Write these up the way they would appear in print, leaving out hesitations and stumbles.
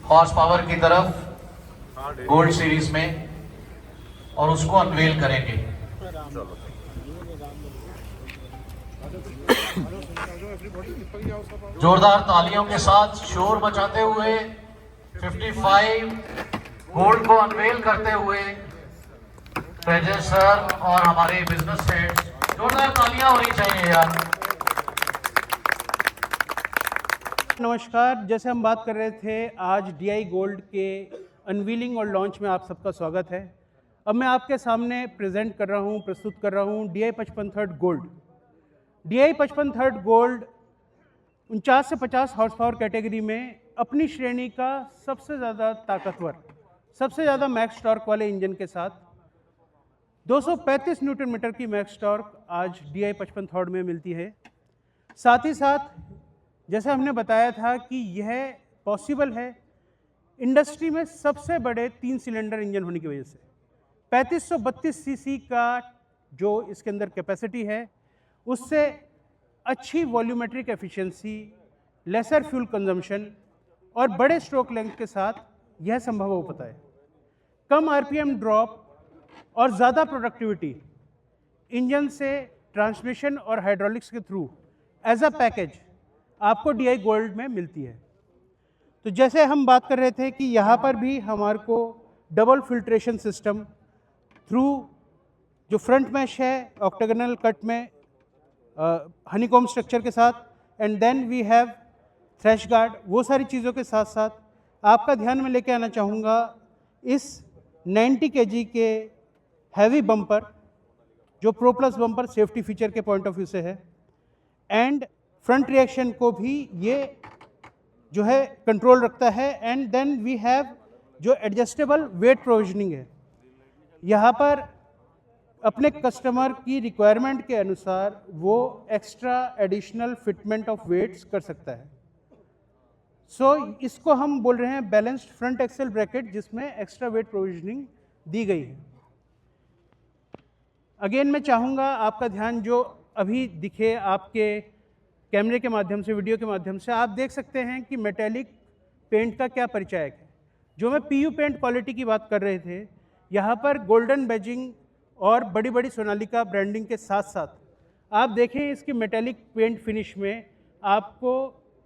Horse power की तरफ gold series में और उसको अनवेल करेंगे। जोरदार तालियों के साथ शोर मचाते हुए 55 गोल्ड को अनवेल करते हुए तेजस सर और हमारे बिजनेस हेड्स, जोरदार तालियां होनी चाहिए यार। नमस्कार, जैसे हम बात कर रहे थे, आज DI गोल्ड के अनवीलिंग और लॉन्च में आप सबका स्वागत है। अब मैं आपके सामने प्रस्तुत कर रहा हूँ DI 55 गोल्ड। DI 55 गोल्ड 49 से 50 हॉर्स पावर कैटेगरी में अपनी श्रेणी का सबसे ज़्यादा ताकतवर, सबसे ज़्यादा मैक्स टॉर्क वाले इंजन के साथ 235 न्यूटन मीटर की मैक्स टॉर्क आज DI 55 में मिलती है। साथ ही साथ जैसे हमने बताया था कि यह पॉसिबल है इंडस्ट्री में सबसे बड़े 3 सिलेंडर इंजन होने की वजह से। 3532 सीसी का जो इसके अंदर कैपेसिटी है, उससे अच्छी volumetric efficiency, lesser fuel consumption और बड़े स्ट्रोक लेंथ के साथ यह संभव हो पाता है। कम RPM ड्रॉप और ज़्यादा प्रोडक्टिविटी इंजन से ट्रांसमिशन और हाइड्रोलिक्स के थ्रू एज अ पैकेज आपको DI गोल्ड में मिलती है। तो जैसे हम बात कर रहे थे कि यहाँ पर भी हमारे को डबल फिल्ट्रेशन सिस्टम थ्रू जो फ्रंट मैश है ऑक्टागोनल कट में हनीकॉम स्ट्रक्चर के साथ, and then we have trash guard, वो सारी चीज़ों के साथ साथ आपका ध्यान में लेके आना चाहूँगा इस 90 kg के हैवी बम्पर, जो pro plus bumper safety feature के पॉइंट ऑफ व्यू से है, एंड फ्रंट रिएक्शन को भी ये जो है कंट्रोल रखता है। एंड देन वी हैव जो एडजस्टेबल वेट प्रोविजनिंग है, यहाँ पर अपने कस्टमर की रिक्वायरमेंट के अनुसार वो extra additional fitment of weights कर सकता है। सो इसको हम बोल रहे हैं बैलेंस्ड फ्रंट एक्सेल ब्रैकेट, जिसमें एक्स्ट्रा वेट प्रोविजनिंग दी गई है। अगेन मैं चाहूँगा आपका ध्यान जो अभी दिखे आपके कैमरे के माध्यम से, वीडियो के माध्यम से, आप देख सकते हैं कि मेटेलिक पेंट का क्या परिचायक है। जो मैं PU पेंट क्वालिटी की बात कर रहे थे, यहाँ पर गोल्डन बैजिंग और बड़ी बड़ी सोनालिका ब्रांडिंग के साथ साथ आप देखें इसकी मेटेलिक पेंट फिनिश में आपको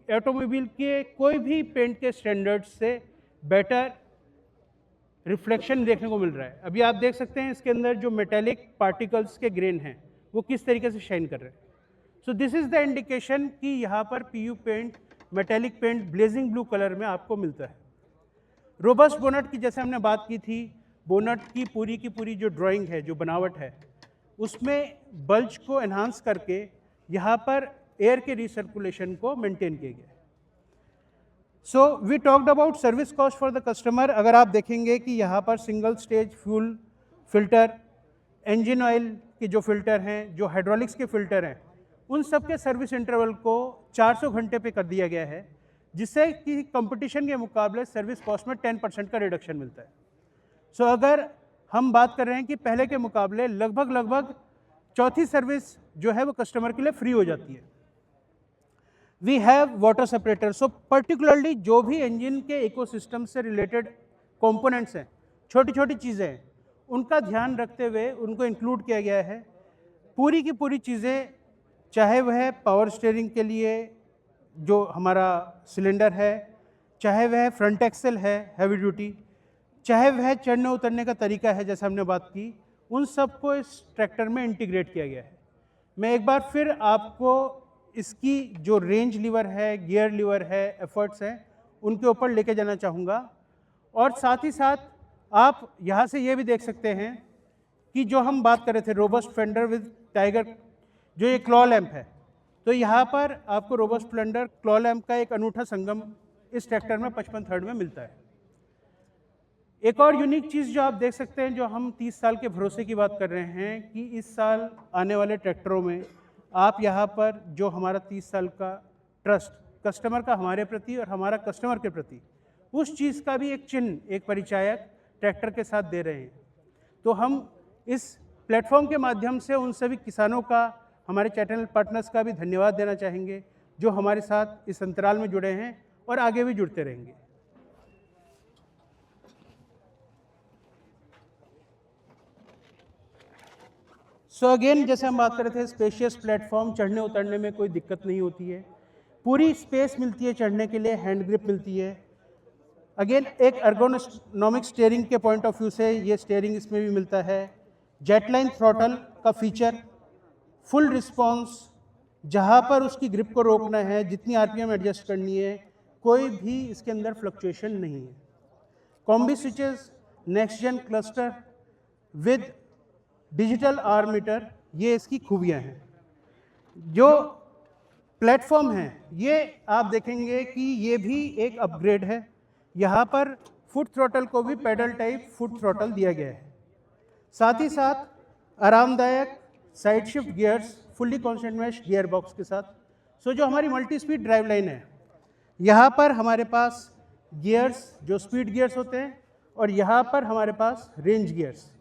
ऑटोमोबाइल के कोई भी पेंट के स्टैंडर्ड्स से बेटर रिफ्लेक्शन देखने को मिल रहा है। अभी आप देख सकते हैं इसके अंदर जो मेटेलिक पार्टिकल्स के ग्रेन हैं वो किस तरीके से शाइन कर रहे हैं। So this is the indication कि यहाँ पर PU paint, metallic paint blazing blue colour में आपको मिलता है। रोबस्ट बोनट की जैसे हमने बात की थी, बोनट की पूरी जो ड्राइंग है, जो बनावट है, उसमें बल्ज को एनहांस करके यहाँ पर एयर के रिसर्कुलेशन को मेंटेन किया गया है। So we talked about service cost for the customer. अगर आप देखेंगे कि यहाँ पर single stage fuel filter, engine oil के जो फिल्टर हैं, जो हाइड्रोलिक्स के फिल्टर हैं, उन सब के सर्विस इंटरवल को 400 घंटे पे कर दिया गया है, जिससे कि कंपटीशन के मुकाबले सर्विस कॉस्ट में 10% का रिडक्शन मिलता है। सो अगर हम बात कर रहे हैं कि पहले के मुकाबले लगभग चौथी सर्विस जो है वो कस्टमर के लिए फ्री हो जाती है। We have water separator. So particularly जो भी इंजन के इकोसिस्टम से रिलेटेड कंपोनेंट्स हैं, छोटी छोटी चीज़ें हैं, उनका ध्यान रखते हुए उनको इंक्लूड किया गया है। पूरी की पूरी चीज़ें, चाहे वह पावर स्टीयरिंग के लिए जो हमारा सिलेंडर है, चाहे वह फ्रंट एक्सेल है हैवी ड्यूटी, चाहे वह चढ़ने उतरने का तरीका है जैसे हमने बात की, उन सब को इस ट्रैक्टर में इंटीग्रेट किया गया है। मैं एक बार फिर आपको इसकी जो रेंज लीवर है, गियर लीवर है, एफर्ट्स हैं, उनके ऊपर लेके जाना चाहूँगा। और साथ ही साथ आप यहाँ से ये भी देख सकते हैं कि जो हम बात कर रहे थे रोबस्ट फेंडर विद टाइगर, जो ये क्लॉ लैंप है, तो यहाँ पर आपको रोबस्ट फेंडर क्लॉ लैंप का एक अनूठा संगम इस ट्रैक्टर में 55 में मिलता है। एक और यूनिक चीज़ जो आप देख सकते हैं, जो हम 30 साल के भरोसे की बात कर रहे हैं, कि इस साल आने वाले ट्रैक्टरों में आप यहाँ पर जो हमारा 30 साल का ट्रस्ट कस्टमर का हमारे प्रति और हमारा कस्टमर के प्रति, उस चीज़ का भी एक चिन्ह, एक परिचायक ट्रैक्टर के साथ दे रहे हैं। तो हम इस प्लेटफॉर्म के माध्यम से उन सभी किसानों का, हमारे चैनल पार्टनर्स का भी धन्यवाद देना चाहेंगे जो हमारे साथ इस अंतराल में जुड़े हैं और आगे भी जुड़ते रहेंगे। सो अगेन जैसे हम बात कर रहे थे, स्पेशियस प्लेटफॉर्म, चढ़ने उतरने में कोई दिक्कत नहीं होती है, पूरी स्पेस मिलती है चढ़ने के लिए, हैंड ग्रिप मिलती है। अगेन एक एर्गोनॉमिक स्टीयरिंग के पॉइंट ऑफ व्यू से ये स्टीयरिंग इसमें भी मिलता है। जेटलाइन थ्रॉटल का फीचर, फुल रिस्पॉन्स, जहाँ पर उसकी ग्रिप को रोकना है, जितनी आरपीएम एडजस्ट करनी है, कोई भी इसके अंदर फ्लक्चुएशन नहीं है। Combi switches, next gen cluster with digital hour meter, ये इसकी खूबियाँ हैं। जो प्लेटफॉर्म है ये आप देखेंगे कि ये भी एक अपग्रेड है। यहाँ पर फुट थ्रॉटल को भी पैडल टाइप फुट थ्रॉटल दिया गया है। साथ ही साथ आरामदायक side shift gears, fully constant mesh gear box के साथ। सो जो हमारी मल्टी स्पीड ड्राइव लाइन है, यहाँ पर हमारे पास गियर्स जो स्पीड गियर्स होते हैं और यहाँ पर हमारे पास रेंज गियर्स।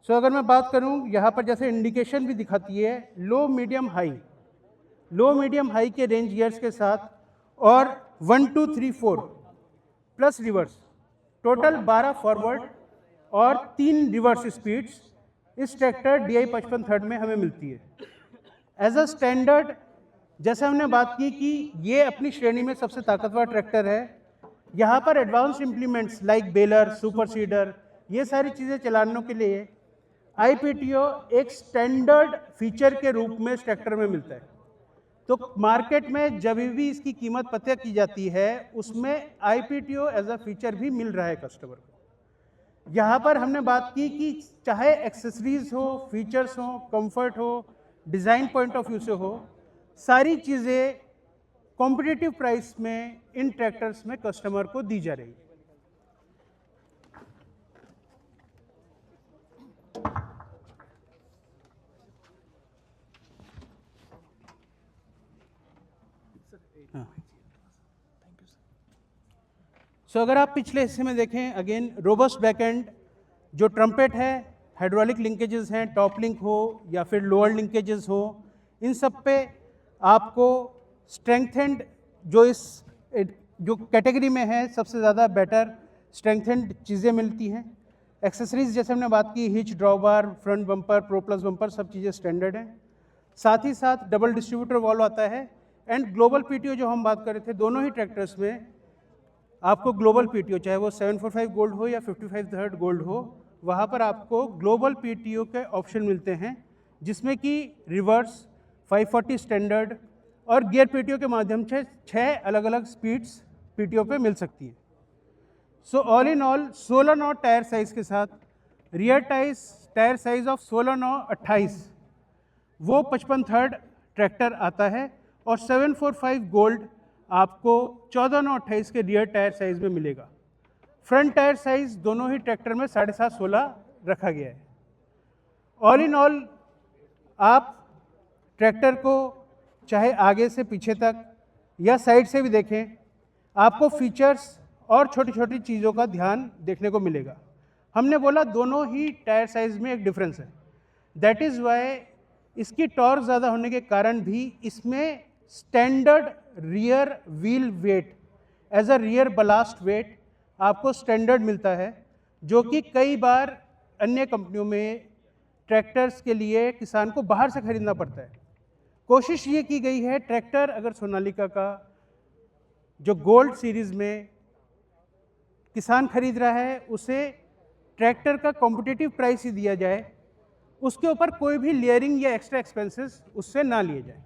सो अगर मैं बात करूँ, यहाँ पर जैसे इंडिकेशन भी दिखाती है लो मीडियम हाई के रेंज गियर्स के साथ, और 1 2 3 4 प्लस रिवर्स, टोटल 12 फॉरवर्ड और 3 रिवर्स स्पीड्स इस ट्रैक्टर DI 55 थर्ड में हमें मिलती है। एज अ स्टैंडर्ड, जैसे हमने बात की कि ये अपनी श्रेणी में सबसे ताकतवर ट्रैक्टर है, यहाँ पर advance implements like baler, super seeder, ये सारी चीज़ें चलाने के लिए IPTO एक स्टैंडर्ड फीचर के रूप में इस ट्रैक्टर में मिलता है। तो मार्केट में जब भी इसकी कीमत पता की जाती है, उसमें IPTO एज अ फीचर भी मिल रहा है कस्टमर को। यहाँ पर हमने बात की कि चाहे एक्सेसरीज हो, फीचर्स हो, कंफर्ट हो, डिज़ाइन पॉइंट ऑफ व्यू से हो, सारी चीज़ें कॉम्पिटिटिव प्राइस में इन ट्रैक्टर्स में कस्टमर को दी जा रही है। सो अगर आप पिछले हिस्से में देखें, अगेन रोबस्ट बैकएंड, जो ट्रम्पेट है, हाइड्रोलिक लिंकेजेस हैं, टॉप लिंक हो या फिर लोअर लिंकेजेस हो, इन सब पे आपको स्ट्रेंथेंड जो कैटेगरी में है सबसे ज़्यादा बेटर स्ट्रेंथेंड चीज़ें मिलती हैं। एक्सेसरीज जैसे हमने बात की, hitch, drawbar, front bumper, pro plus bumper, सब चीज़ें स्टैंडर्ड हैं। साथ ही साथ डबल डिस्ट्रीब्यूटर वॉल्व आता है, एंड ग्लोबल PTO जो हम बात कर रहे थे, दोनों ही ट्रैक्टर्स में आपको ग्लोबल PTO, चाहे वो 745 गोल्ड हो या 55 थर्ड गोल्ड हो, वहाँ पर आपको ग्लोबल PTO के ऑप्शन मिलते हैं, जिसमें कि रिवर्स, 540 स्टैंडर्ड और गियर PTO के माध्यम से 6 अलग अलग स्पीड्स PTO पे मिल सकती है। So all in all 16 9 tyre size के साथ, रियर टायर साइज़ ऑफ 16 9 28, वो 55 थर्ड ट्रैक्टर आता है, और 745 गोल्ड आपको 14 9 28 के रियर टायर साइज़ में मिलेगा। फ्रंट टायर साइज़ दोनों ही ट्रैक्टर में 7.5 16 रखा गया है। ऑल इन ऑल आप ट्रैक्टर को चाहे आगे से पीछे तक या साइड से भी देखें, आपको फीचर्स और छोटी छोटी चीज़ों का ध्यान देखने को मिलेगा। हमने बोला दोनों ही टायर साइज़ में एक डिफरेंस है, दैट इज़ वाई इसकी टॉर्क ज़्यादा होने के कारण भी इसमें standard rear wheel weight as a rear ballast weight आपको स्टैंडर्ड मिलता है, जो कि कई बार अन्य कंपनियों में ट्रैक्टर्स के लिए किसान को बाहर से खरीदना पड़ता है। कोशिश ये की गई है, ट्रैक्टर अगर सोनालिका का जो गोल्ड सीरीज़ में किसान खरीद रहा है, उसे ट्रैक्टर का कॉम्पिटिटिव प्राइस ही दिया जाए, उसके ऊपर कोई भी लेयरिंग या एक्स्ट्रा एक्सपेंसेस उससे ना लिए जाए।